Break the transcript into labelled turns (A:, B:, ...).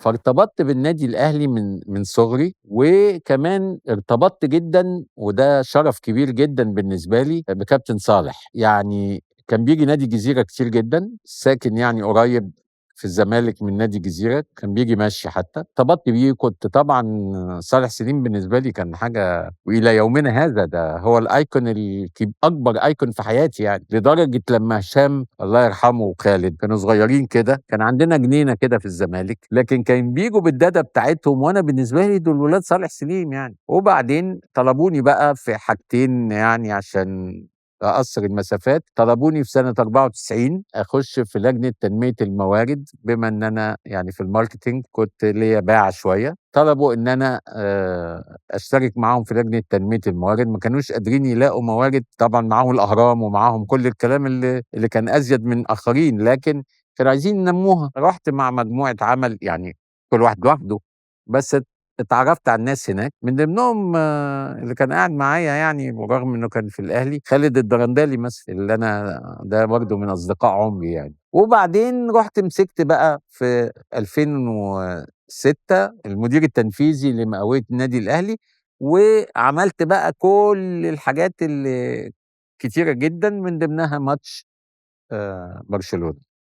A: فارتبطت بالنادي الأهلي من صغري، وكمان ارتبطت جدًا وده شرف كبير جدًا بالنسبة لي بكابتن صالح، يعني كان بييجي نادي الجزيرة كتير جدًا، ساكن يعني قريب في الزمالك من نادي الجزيرة، كان بييجي مَشي حتى، ارتبطت بيه كنت طبعًا صالح سليم بالنسبة لي كان حاجة وإلى يومنا هذا ده هو الأيكون أكبر أيكون في حياتي يعني، لدرجة لمّا هشام الله يرحمه وخالد كانوا صغيرين كده، كان عندنا جنينة كده في الزمالك، لكن كان بييجوا بالدادة بتاعتهم وأنا بالنسبة لي دول ولاد صالح سليم يعني، وبعدين طلبوني بقى في حاجتين يعني عشان أقصّر المسافات، طلبوني في سنة 94 أخُش في لجنة تنمية الموارد، بما إن أنا يعني في الmarketing كنت ليّا باعة شوية، طلبوا إن أنا أشترك معاهم في لجنة تنمية الموارد، ما كانوش قادرين يلاقوا موارد، طبعًا معاهم الأهرام ومعاهم كل الكلام اللي كان أزيد من آخرين، لكن كانوا عايزين ينمّوها، رُحت مع مجموعة عمل يعني كل واحد لوحده، بس اتعرّفت على الناس هناك، من ضمنهم اللي كان قاعد معايا يعني بالرغم إنه كان في الأهلي، خالد الدرندلي مثلًا، اللي أنا ده برضه من أصدقاء عمري يعني. وبعدين رُحت مسكت بقى في 2006 المدير التنفيذي لمئوية النادي الأهلي، وعملت بقى كل الحاجات اللي كتيرة جدًا، من ضمنها ماتش برشلونة.